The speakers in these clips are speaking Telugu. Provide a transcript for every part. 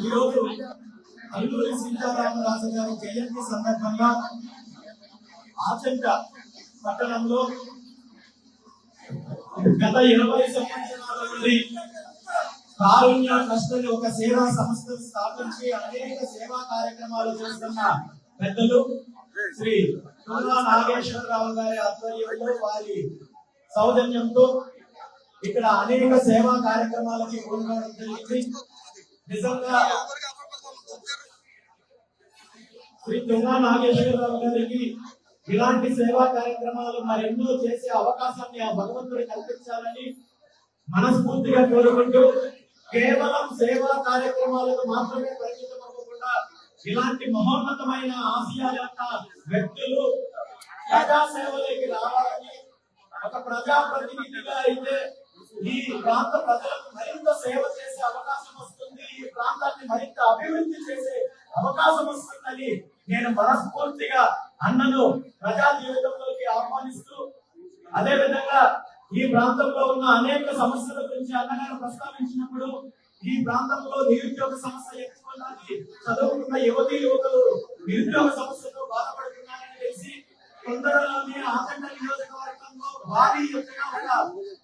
ఈరోజు అల్లూరి సీతారామరాజు గారి జయంతి సందర్భంగా ఆచంట పట్టణంలో గత 20 సంవత్సరాల నుండి కారుణ్య ట్రస్ట్ ఒక సేవా సంస్థను స్థాపించి అనేక సేవా కార్యక్రమాలు చేస్తున్న పెద్దలు శ్రీ తుల్లా నాగేశ్వరరావు గారి ఆధ్వర్యంలో వారి సౌజన్యంతో ఇక్కడ అనేక సేవా కార్యక్రమాలకి పాల్గొనడం జరిగింది. నిజంగా శ్రీ తుల్లా నాగేశ్వరరావు గారికి ఇలాంటి సేవా కార్యక్రమాలు మరెన్నో చేసే అవకాశాన్ని ఆ భగవంతుడు కల్పించాలని మనస్ఫూర్తిగా కోరుకుంటూ కేవలం సేవా కార్యక్రమాలకు మాత్రమే పరిమితం అవ్వకుండా ఇలాంటి మహోన్నతమైన ఆశయాల యొక్క వ్యక్తులు ప్రజా సేవలోకి రావాలని, ఒక ప్రజా ప్రతినిధిగా అయితే ఈ ప్రాంత ప్రజలకు మరింత సేవ చేసే అవకాశం వస్తుంది, ఈ ప్రాంతాన్ని మరింత అభివృద్ధి చేసే అవకాశం వస్తుందని నేను మనస్ఫూర్తిగా అన్నను ప్రజా జీవితంలోకి ఆహ్వానిస్తూ, అదే విధంగా ఈ ప్రాంతంలో ఉన్న అనేక సమస్యల గురించి అన్నగారు ప్రస్తావించినప్పుడు ఈ ప్రాంతంలో నిరుద్యోగ సమస్య ఎక్కువన్నది, చదువుకున్న యువతీ యువకులు నిరుద్యోగ సమస్యతో బాధపడుతున్నారని తెలిసి తొందరలోనే ఆచంట నియోజకవర్గంలో భారీ ఎత్తున ఒక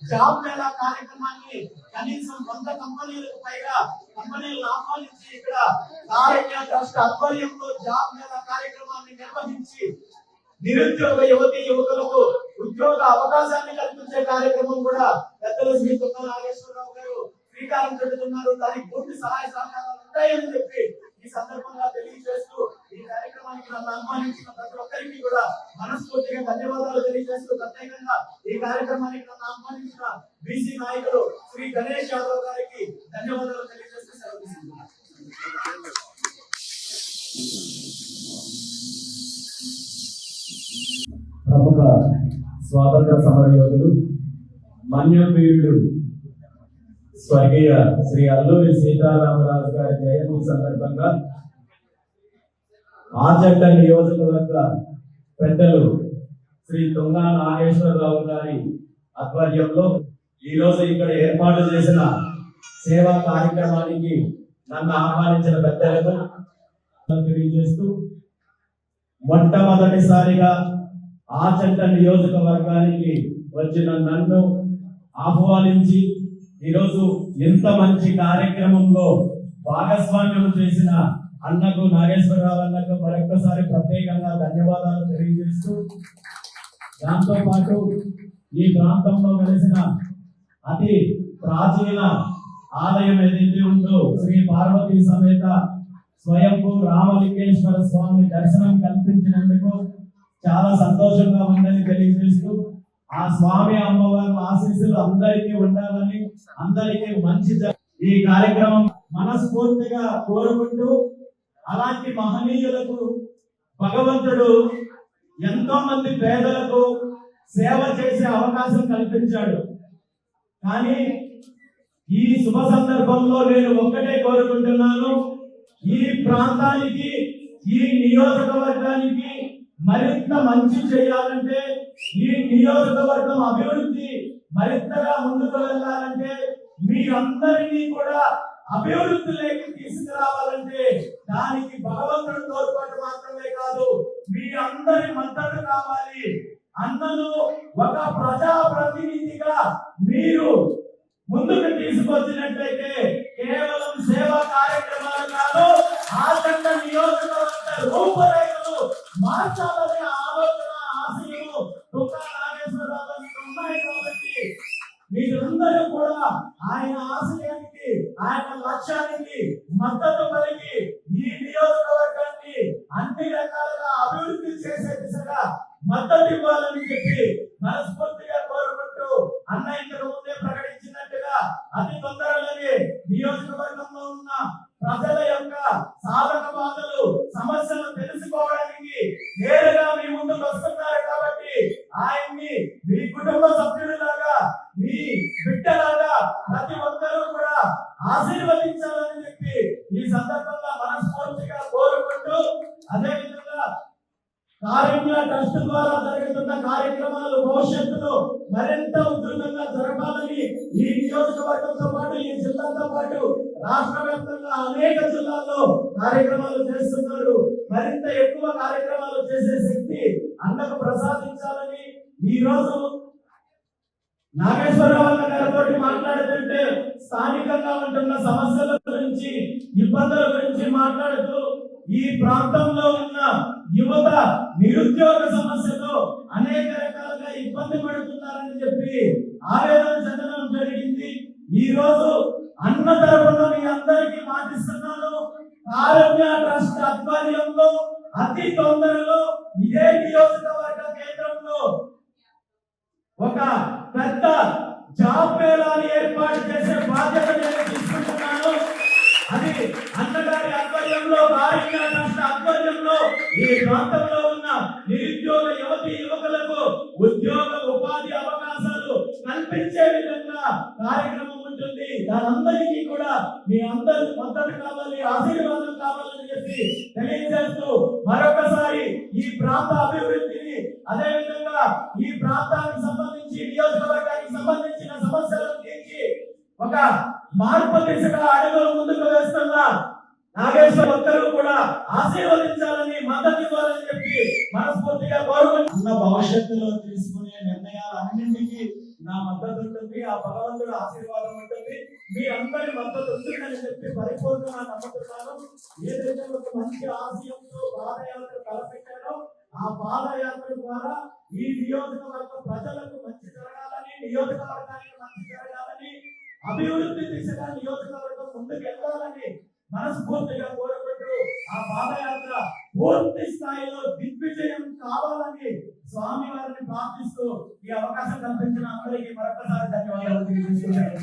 జాబ్ మేళా కార్యక్రమాన్ని కనీసం 100 కంపెనీలకు పైగా కంపెనీలను ఆహ్వానించి ఇక్కడ కారుణ్య ట్రస్ట్ ఆధ్వర్యంలో జాబ్ మేళా కార్యక్రమాన్ని నిర్వహించి నిరుద్యోగ యువతీ యువకులకు ఉద్యోగ అవకాశాన్ని కల్పించే కార్యక్రమం కూడా పెద్దలు శ్రీ తుల్లా నాగేశ్వరరావు గారు శ్రీకారం చుడుతున్నారు. దానికి పూర్తి సహాయ సహకారాలు ఉంటాయని చెప్పి ఈ సందర్భంగా తెలియజేస్తూ ఈ కార్యక్రమానికి నన్ను ఆహ్వానించిన ప్రతి ఒక్కరికి కూడా మనస్ఫూర్తిగా ధన్యవాదాలు తెలియజేస్తూ, ప్రత్యేకంగా ఈ కార్యక్రమానికి నన్ను ఆహ్వానించిన బీసీ నాయకులు శ్రీ గణేష్ యాదవ్ గారికి ధన్యవాదాలు తెలియజేస్తూ సెలవు తీసుకుంటున్నాను. ప్రముఖ స్వాతంత్ర సమర యోధులు మన్యవీరుడు స్వర్గీయ శ్రీ అల్లూరి సీతారామరాజు గారి జయంతి సందర్భంగా ఆచంట నియోజకవర్గ పెద్దలు శ్రీ తుల్లా నాగేశ్వరరావు గారి ఆధ్వర్యంలో ఈరోజు ఇక్కడ ఏర్పాటు చేసిన సేవా కార్యక్రమానికి నన్ను ఆహ్వానించిన పెద్దలకు తెలియజేస్తూ, మొట్టమొదటిసారిగా ఆచంట నియోజకవర్గానికి వచ్చిన నన్ను ఆహ్వానించి ఈరోజు ఇంత మంచి కార్యక్రమంలో భాగస్వామ్యం చేసిన అన్నకు, నాగేశ్వరరావు అన్నకు మరొక్కసారి ప్రత్యేకంగా ధన్యవాదాలు తెలియజేస్తూ, దాంతో పాటు ఈ ప్రాంతంలో వెలిసిన అతి ప్రాచీన ఆలయం ఏదైతే ఉందో శ్రీ పార్వతీ సమేత స్వయంభూ రామలింగేశ్వర స్వామి దర్శనం కల్పించినందుకు చాలా సంతోషంగా ఉందని తెలియజేస్తూ, ఆ స్వామి అమ్మవారి ఆశీస్సులు అందరికీ ఉండాలని, అందరికీ మంచి ఈ కార్యక్రమం మనస్ఫూర్తిగా కోరుకుంటూ, అలాంటి మహనీయులకు భగవంతుడు ఎంతో మంది పేదలకు సేవ చేసే అవకాశం కల్పించాడు. కానీ ఈ శుభ సందర్భంలో నేను ఒక్కటే కోరుకుంటున్నాను, ఈ ప్రాంతానికి, ఈ నియోజకవర్గానికి మరింత మంచి చేయాలంటే, ఈ నియోజకవర్గం అభివృద్ధి మరింతగా ముందుకు వెళ్ళాలంటే, మీరందరినీ కూడా అభివృద్ధిలోకి తీసుకురావాలంటే దానికి భగవంతుడి తోడ్పాటు మాత్రమే కాదు, మీ అందరి మద్దతు కావాలి. అన్నను ఒక ప్రజా ప్రతినిధిగా మీరు ముందుకు తీసుకొచ్చినట్లయితే కేవలం సేవా కార్యక్రమాలు కాదు, ఆచంట నియోజకవర్గ రూపురేఖలు మార్చాలనే ఆలోచన, ఆశయము తుల్లా నాగేశ్వరరావు గారికి ఉన్నాయి. కాబట్టి మీరందరూ కూడా ఆయన ఆశయానికి, ఆయన లక్ష్యానికి మద్దతు పలికి ఈ నియోజకవర్గాన్ని అన్ని రకాలుగా అభివృద్ధి చేసే దిశగా మద్దతు ఇవ్వాలని చెప్పి మనస్ఫూర్తిగా కోరుకుంటూ, అన్న ఇంతకు ముందే ప్రకటించినట్టుగా అతి తొందరలోనే నియోజకవర్గంలో ఉన్న ప్రజల యొక్క సాధక బాధలు, సమస్యలు తెలుసుకోవడానికి నేరుగా మీ ముందుకు వస్తున్నారు. కాబట్టి ఆయన్ని మీ కుటుంబ సభ్యుడిలాగా, మీ బిడ్డలాగా ప్రతి ఒక్కరూ కూడా ఆశీర్వదించాలని చెప్పి ఈ సందర్భంగా మనస్ఫూర్తిగా కోరుకుంటూ, అదే విధంగా కారుణ్య ట్రస్ట్ ద్వారా జరుగుతున్న కార్యక్రమాలు భవిష్యత్తులో మరింత ఉధృతంగా జరగాలని ఈ నియోజకవర్గంతో పాటు ఈ జిల్లాతో పాటు రాష్ట్ర వ్యాప్తంగా అనేక జిల్లాల్లో కార్యక్రమాలు చేస్తున్నారు. మరింత ఎక్కువ కార్యక్రమాలు చేసే శక్తి అన్నకు ప్రసాదించాలని ఈ రోజు నాగేశ్వరరావు గారితో మాట్లాడుతుంటే స్థానికంగా ఉంటున్న సమస్యల గురించి, ఇబ్బందుల గురించి మాట్లాడుతూ ఈ ప్రాంతంలో ఉన్న యువత నిరుద్యోగ సమస్యతో అనేక రకాలుగా ఇబ్బంది పడుతున్నారని చెప్పి ఆవేదన చెందడం జరిగింది. ఈ రోజు అన్న తరపున మీ అందరికీ మాటిస్తున్నాను, కారుణ్య ట్రస్ట్ ఆధ్వర్యంలో అతి తొందరలో ఇదే నియోజకవర్గ కేంద్రంలో ఒక పెద్ద జాబ్ మేళాని ఏర్పాటు చేసే బాధ్యత నేను తీసుకుంటున్నాను. అది అన్నగారి ఆధ్వర్యంలో, కారుణ్య ట్రస్ట్ ఆధ్వర్యంలో ఈ ప్రాంతంలో ఉన్న నిరుద్యోగ యువతి యువకులకు ఉద్యోగ ఉపాధి అవకాశాలు కల్పించే విధంగా కార్యక్రమం ఉంటుంది. దానందరికీ కూడా మీ అందరి మద్దతు కావాలి, ఆశీర్వాదం కావాలని చెప్పి తెలియజేస్తూ మరొకసారి ఈ ప్రాంత అభివృద్ధిని, అదే విధంగా ఈ ప్రాంతానికి సంబంధించి నియోజకవర్గానికి సంబంధించిన సమస్యలను తీర్చి ఒక మార్పు దిశగా అడుగులు ముందుకు వేస్తున్న నాగేశ్వర ఒక్కరు కూడా ఆశీర్వదించాలని, మద్దతు ఇవ్వాలని చెప్పి మనస్ఫూర్తిగా కోరుకుంటున్న భవిష్యత్తులో తీసుకునే నిర్ణయాలన్నింటికీ నా మద్దతు ఉంటుంది, ఆ భగవంతుడు ఆశీర్వాదం ఉంటుంది, మీ అందరి మద్దతు ఉంటుందని చెప్పి పరిపూర్ణంగా నమ్ముతున్నాను. ఏదైతే ఒక మంచి ఆశయంతో పాదయాత్ర తలపెట్టారో ఆ పాదయాత్ర ద్వారా ఈ నియోజకవర్గ ప్రజలకు మంచి జరగాలని, నియోజకవర్గానికి మంచి జరగాలని, అభివృద్ధి దిశగా నియోజకవర్గం ముందుకు వెళ్ళాలని మనస్ఫూర్తిగా కోరుకుంటూ ఆ పాదయాత్ర పూర్తి స్థాయిలో దిగ్విజయం కావాలని స్వామి వారిని ప్రార్థిస్తూ ఈ అవకాశం కల్పించిన అందరికీ మరొకసారి ధన్యవాదాలు తెలియజేస్తున్నాను.